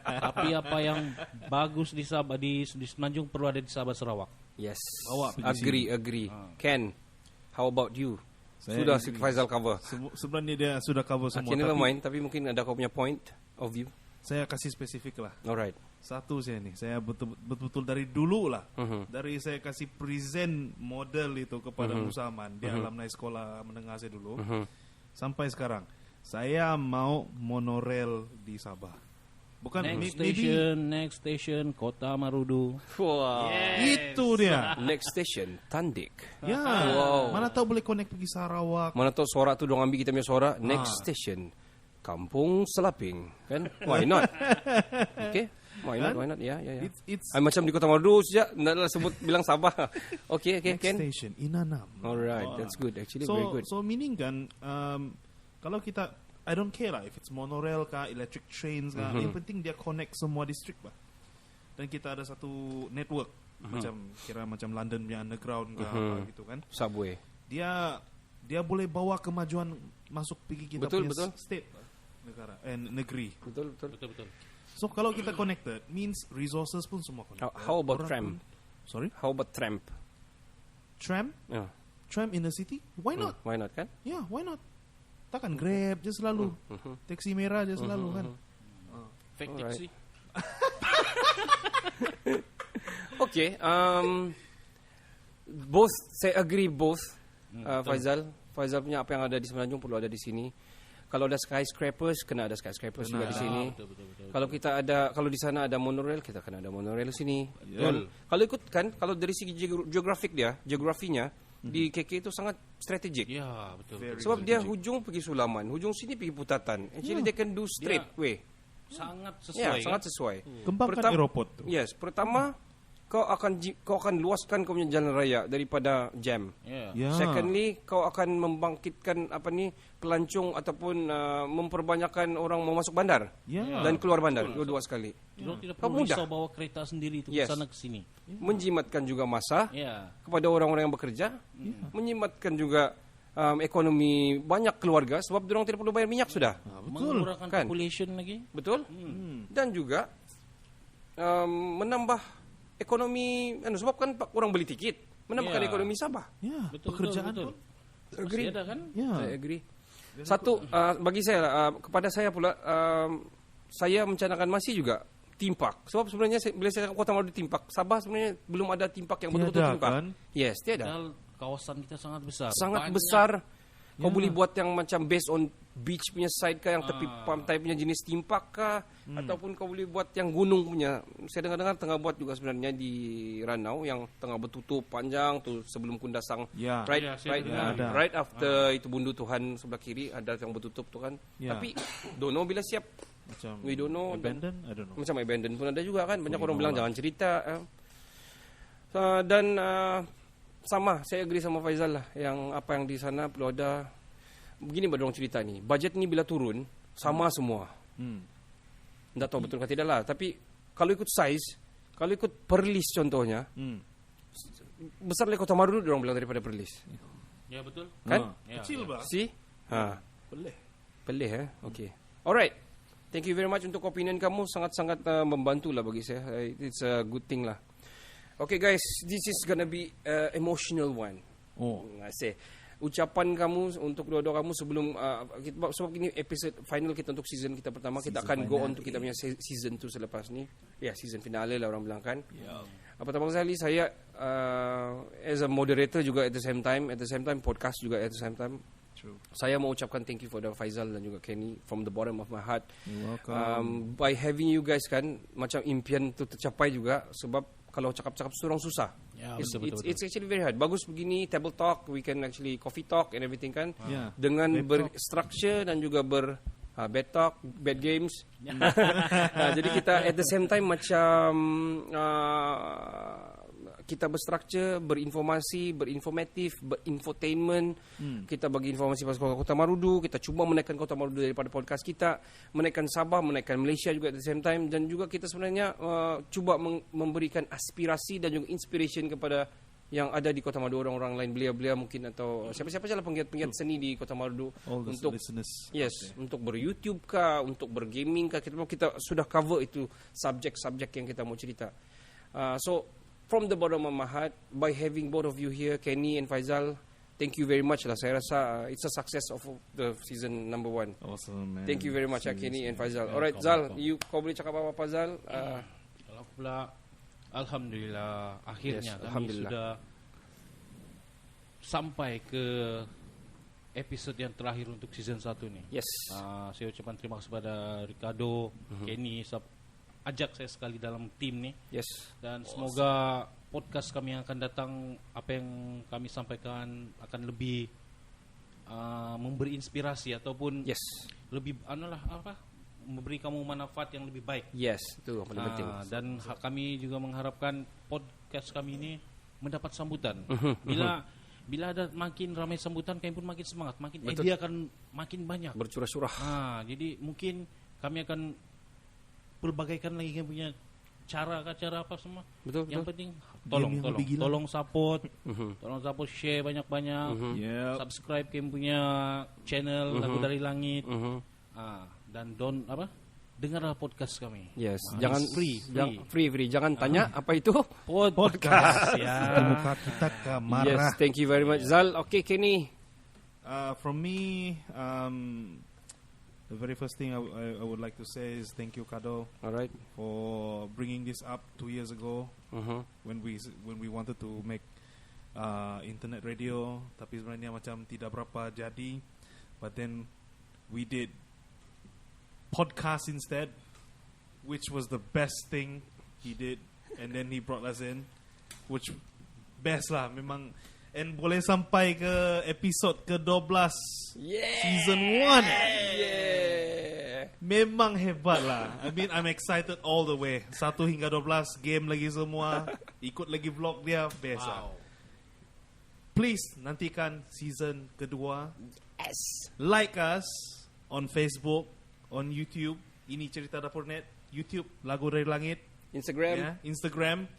Tapi apa yang bagus di Sabah di Semenanjung perlu ada di Sabah Sarawak.
Yes. Agree. Ken, how about you? Sudah si Faizal cover.
Sebenarnya dia sudah cover semua.
Never mind, tapi mungkin ada kau punya point of view.
saya kasih spesifik lah.
Alright.
Satu saya betul-betul dari dulu lah. Dari saya kasih present model itu kepada Musaman di alumni sekolah menengah saya dulu. Sampai sekarang saya mau monorail di Sabah. Bukan
Next station Kota Marudu.
Wow.
Itu dia.
Next station Tandik.
Ya.
Wow.
Mana tahu boleh connect pergi Sarawak.
Mana tahu Sorak tu dong ambil kita punya Sorak. Next station Kampung Selaping. Kan? Why not? Okay. Why not? Ya.
It's
Macam di Kota Marudu sejak nak sebut bilang Sabah. Okay,
next
Ken.
station Inanam.
Alright, that's good. Actually very good.
So meaning kan, kalau kita, I don't care lah if it's monorail kah, electric trains kah, yang penting dia connect semua distrik lah. Dan kita ada satu network, macam London punya underground kah, apa gitu kan.
Subway.
Dia boleh bawa kemajuan masuk pergi kita
Betul.
punya state lah, negeri.
Betul.
So kalau kita connected, means resources pun semua connected.
How about tram?
Sorry?
How about tramp?
Tram?
Yeah.
Tram in the city? Why not?
Why not kan?
Ya, why not? Takkan Grab je selalu. Taksi merah je selalu kan.
Fake
Alright.
taxi.
Okay. Both, saya agree both. Faizal punya apa yang ada di Semenanjung perlu ada di sini. Kalau ada skyscrapers, kena ada skyscrapers juga di sini.
Betul.
Kalau di sana ada monorail, kita kena ada monorail di sini.
Yeah.
Dan kalau ikut kan, kalau dari segi geografinya di KK itu sangat strategik.
Ya, betul.
Sebab dia hujung pergi Sulaman, hujung sini pergi Putatan. Actually they can do straight way.
Sangat sesuai.
Ya,
kan?
sangat sesuai.
Kembangkan aeroport tu.
Yes, pertama kau akan luaskan kau punya jalan raya daripada jam.
Ya.
Ya.
Secondly, kau akan membangkitkan pelancong ataupun memperbanyakkan orang mau masuk bandar
Ya.
dan keluar bandar dua sekali.
Tidak
Kau
perlu
mudah.
risau bawa kereta sendiri itu
Yes.
ke sana ke sini.
Menjimatkan juga masa
Ya.
kepada orang-orang yang bekerja, menjimatkan juga ekonomi banyak keluarga sebab diorang tidak perlu bayar minyak sudah.
Betul.
Mengurangkan
Kan?
population lagi.
Betul? Dan juga menambah ekonomi, sebab kan orang beli tiket, menambahkan
Ya.
ekonomi Sabah.
Ya,
Betul,
pekerjaan
betul.
pun.
Agree.
Masih ada kan?
Ya.
Saya agree. Satu, bagi saya, kepada saya pula, saya mencanangkan masih juga timpak. Sebab sebenarnya bila saya Kota Marudu timpak, Sabah sebenarnya belum ada timpak yang betul-betul
Tiada,
timpak.
kan?
Yes, tiada.
Padahal kawasan kita sangat besar.
Sangat
Banyak.
besar. Kau
Ya.
boleh buat yang macam based on beach punya side kah, yang tepi pantai punya jenis timpak kah, ataupun kau boleh buat yang gunung punya. Saya dengar-dengar tengah buat juga sebenarnya di Ranau yang tengah bertutup panjang tu sebelum Kundasang.
Ya.
Ya, saya dengar.
Ada.
Right after itu Bundu Tuhan sebelah kiri ada yang bertutup tu kan.
Ya.
Tapi don't know bila siap.
Macam
We don't know.
abandon, I don't know.
Macam abandon pun ada juga kan. Banyak
We
orang
know
bilang
lah.
jangan cerita. Dan sama, saya agree sama Faizal lah. Yang apa yang di sana perlu ada. Begini berorang cerita ni. Bajet ni bila turun, sama semua. Tak tahu betul ke tidak lah. Tapi kalau ikut size, kalau ikut Perlis contohnya, besar lagi Kota Marudu diorang bilang daripada Perlis.
Ya, betul.
Kan?
Ya,
Kecil bah.
See?
Boleh.
Pelih Okay. Alright. Thank you very much untuk opinion kamu. Sangat-sangat membantu lah bagi saya. It's a good thing lah. Okay guys, this is gonna be emotional one. I say. Ucapan kamu untuk dua-dua kamu sebelum sebab ini episode final kita untuk season kita pertama, kita akan go on to kita punya season 2 selepas ni. Ya, season finale lah orang bilang kan. Pertama sekali saya as a moderator juga at the same time podcast juga at the same time.
True.
Saya mau ucapkan thank you for Faizal dan juga Kenny from the bottom of my heart.
You're welcome.
By having you guys kan, macam impian tu tercapai juga sebab kalau cakap-cakap seorang susah.
Ya,
It's
betul.
actually very hard. Bagus begini table talk, we can actually coffee talk and everything kan.
Yeah.
Dengan
Bed
berstructure dan juga bad talk, bad games. Jadi kita at the same time macam kita berstruktur, berinformasi, berinformatif, berinfotainment. Kita bagi informasi pasal Kota Marudu, kita cuba menaikkan Kota Marudu daripada podcast kita, menaikkan Sabah, menaikkan Malaysia juga at the same time, dan juga kita sebenarnya cuba memberikan aspirasi dan juga inspiration kepada yang ada di Kota Marudu, orang-orang lain, belia-belia mungkin atau siapa-siapa saja lah penggiat-penggiat seni di Kota Marudu
All the
untuk
listeners.
untuk ber-YouTube kah, untuk bergaming kah, kita sudah cover itu subjek-subjek yang kita mau cerita. So from the bottom of my heart, by having both of you here, Kenny and Faizal, thank you very much lah. Saya rasa it's a success of the season number 1.
Awesome, man.
Thank you very much Kenny and Faizal. Alright Zal, kau boleh cakap apa Zal?
Kalau pula alhamdulillah akhirnya
Yes,
kami
alhamdulillah.
sudah sampai ke episod yang terakhir untuk season 1 ni.
Yes.
Saya ucapkan terima kasih kepada Ricardo, Kenny, ajak saya sekali dalam tim ni.
Yes.
Dan semoga podcast kami yang akan datang, apa yang kami sampaikan akan lebih memberi inspirasi ataupun
Yes.
lebih memberi kamu manfaat yang lebih baik.
Yes, itu yang paling penting.
Dan kami juga mengharapkan podcast kami ini mendapat sambutan. Bila ada makin ramai sambutan, kami pun makin semangat, makin idea akan makin banyak.
Bercurah-curah.
Jadi mungkin kami akan pelbagaikan lagi kami punya cara apa semua.
Betul.
Yang penting
Game yang lebih gila.
tolong support, tolong support, share banyak-banyak,
Yep.
subscribe kami punya channel Lagu Dari Langit. Dan dengarlah podcast kami.
Yes,
Jangan
jangan free. Jangan tanya apa itu
podcast ya.
Muka kita ke marah.
Yes, thank you very much Zal. Okay Kenny.
From me, the very first thing I would like to say is thank you, Kado,
Alright.
for bringing this up 2 years ago when we wanted to make internet radio, tapi sebenarnya macam tidak berapa jadi. But then we did podcast instead, which was the best thing he did, and then he brought us in, which best lah memang. And boleh sampai ke episod ke-12 season 1.
Yeah.
Memang hebat lah. I mean, I'm excited all the way. 1 hingga 12 game lagi semua. Ikut lagi vlog dia, best lah. Please nantikan season kedua.
Yes.
Like us on Facebook, on YouTube. Ini Cerita Dapur Net. YouTube Lagu Dari Langit.
Instagram.
Yeah, Instagram.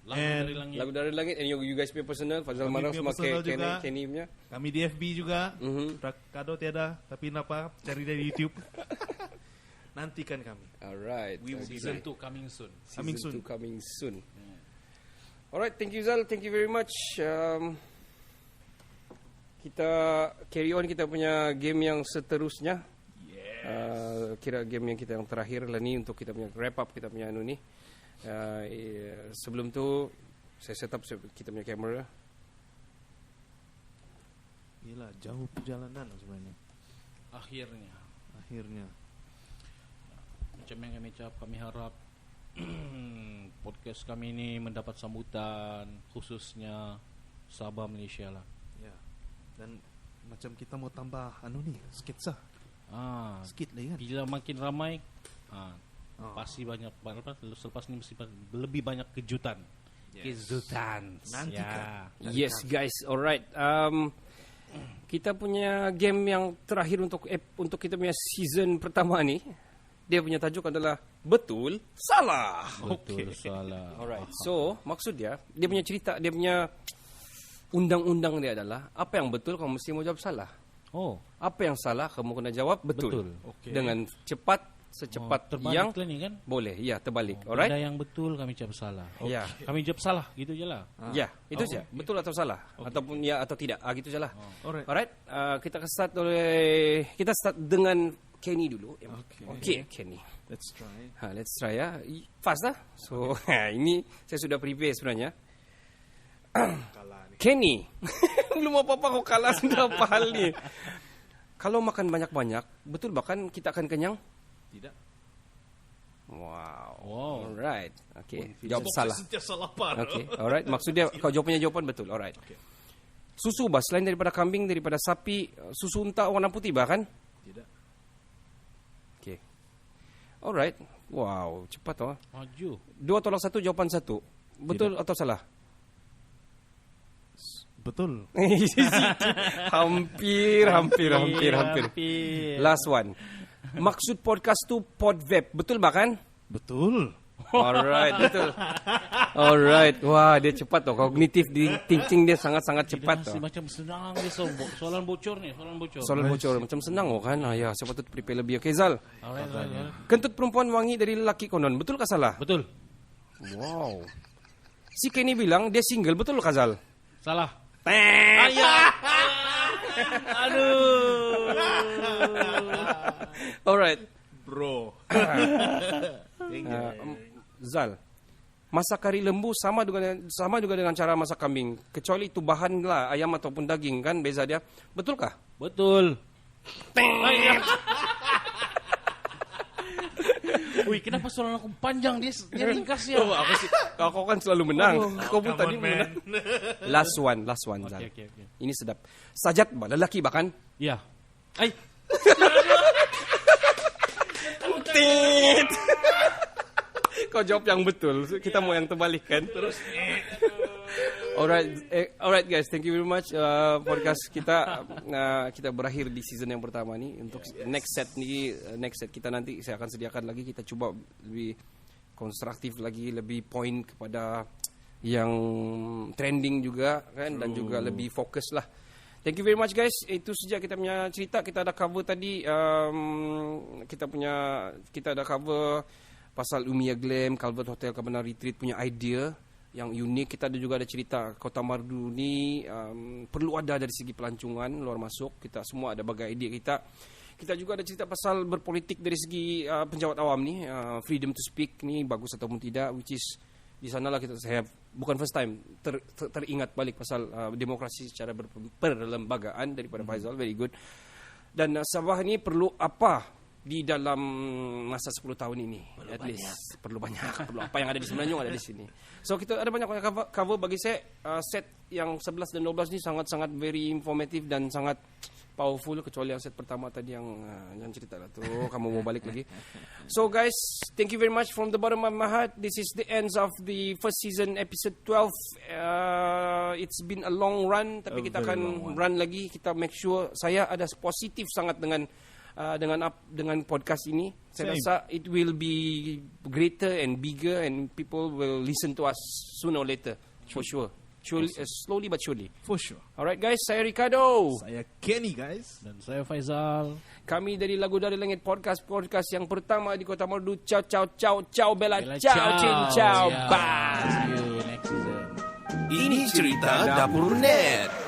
Lagu
And
Dari Langit.
Lagu Dari Langit. And you guys punya personal. Fazal
Kami
Marah
punya
sama
personal juga.
Kenny punya.
Kami di FB juga. Kado tiada, tapi kenapa? Cari dari YouTube. Nantikan kami.
Alright.
We will be
Season
back.
2 coming soon.
Coming
Season
soon.
2 coming soon. Alright, thank you Zal. Thank you very much. Kita carry on kita punya game yang seterusnya. Kira game yang kita yang terakhir lah ni untuk kita punya wrap up kita punya anu ni. Sebelum tu saya set up kita punya kamera.
Yelah, jauh perjalanan sebenarnya.
Akhirnya. Macam yang kami cakap, kami harap podcast kami ini mendapat sambutan, khususnya Sabah Malaysia lah.
Ya. Dan macam kita mau tambah sketsa. Sikit lagi kan.
Bila makin ramai, pasti banyak. Selepas ini mesti lebih banyak kejutan. Kejutan.
Nantikan.
Yes guys, alright. Kita punya game yang terakhir untuk kita punya season pertama ni. Dia punya tajuk adalah Betul Salah.
Betul salah.
Alright. So, maksud dia punya cerita, dia punya undang-undang dia adalah apa yang betul kamu mesti mau jawab salah.
Oh,
Apa yang salah kamu kena jawab betul.
Betul.
Okay.
Dengan secepat
terbalik
yang
lah ni kan?
boleh. Ya, terbalik.
Ada
Alright?
yang betul, kami jawab salah.
Ya.
Kami jawab salah, gitu je lah.
Ya, itu saja. Betul atau salah ataupun ya atau tidak. Gitu sajalah.
Alright.
Alright, kita start dengan Kenny dulu. Okay, Kenny.
Let's try.
Let's try ya. Fast lah. So, ini saya sudah prepare sebenarnya.
Kalah ni.
Kenny. Belum apa-apa kau kalah sudah apa hal ni. Kalau makan banyak-banyak, betul bahkan kita akan kenyang?
Tidak.
Wow. Alright. Okay. Jawab salah.
Sentiasa lapar.
Okay. Alright. Maksudnya kau jawapannya jawapan betul. Alright.
Okay.
Susu bah selain daripada kambing, daripada sapi, susu unta warna putih bahkan?
Tidak.
Okay. Alright. Wow, cepat oh.
Maju.
2 tolak 1 jawapan 1. Betul atau salah?
Betul.
hampir. Last one. Maksud podcast tu podvap. Betul bahkan?
Betul.
Alright, betul. Alright. Wah, dia cepat toh. Cognitive thinking dia sangat-sangat cepat toh.
Macam senang dia soalan bocor ni,
Soalan bocor macam senang oh kan. Ya, saya patut prepare lebih. Okay, Zal.
Alright.
Kentut perempuan wangi dari lelaki konon. Betul kah salah?
Betul.
Wow. Si Kenny bilang dia single. Betul kah Zal?
Salah.
Ayah.
Aduh.
Alright.
Bro.
Zal, masak kari lembu sama juga dengan cara masak kambing. Kecuali itu bahan lah ayam ataupun daging kan beza dia. Betulkah?
Betul. Wih, kenapa soalan aku panjang dia ringkas ya?
Oh, aku sih, kau kan selalu menang. Kau pun tadi menang. Last one, Zal.
Okay.
Ini sedap. Sajat lelaki bahkan.
Ya. Ay.
Tit. Kau jawab yang betul. Kita mau yang terbalik kan? Terus. Alright guys, thank you very much. Podcast kita berakhir di season yang pertama nih. Untuk next set kita nanti saya akan sediakan lagi. Kita coba lebih konstruktif lagi, lebih point kepada yang trending juga kan, dan juga lebih fokus lah. Thank you very much guys. Itu saja kita punya cerita. Kita ada cover tadi. Kita ada cover pasal Umia Glam, Calvert Hotel Cabana Retreat punya idea yang unik. Kita juga ada cerita Kota Merdu ni perlu ada dari segi pelancongan luar masuk. Kita semua ada bagai idea kita. Kita juga ada cerita pasal berpolitik dari segi penjawat awam ni, freedom to speak ni bagus ataupun tidak, which is di sanalah saya bukan first time teringat balik pasal demokrasi secara perlembagaan daripada Faizal. Very good. Dan Sabah ni perlu apa di dalam masa 10 tahun ini? At least perlu banyak. Perlu apa yang ada di Semenanjung ada di sini. So kita ada banyak cover bagi saya. Set yang 11 dan 12 ni sangat-sangat very informative dan sangat powerful, kecuali yang set pertama tadi yang cerita lah tu. Kamu mau balik lagi. So guys, thank you very much from the bottom of my heart. This is the end of the first season, episode 12. It's been a long run, tapi kita akan run lagi. Kita make sure saya ada positif sangat dengan podcast ini. Saya rasa it will be greater and bigger and people will listen to us sooner or later. For sure. Slowly but surely.
For sure.
Alright guys, saya Ricardo.
Saya Kenny guys.
Dan saya Faizal.
Kami dari Lagu Dari Langit Podcast yang pertama di Kota Merdu. Ciao Bella, ciao Cin, ciao. Bye.
See you next season.
Ini cerita Dapur Net.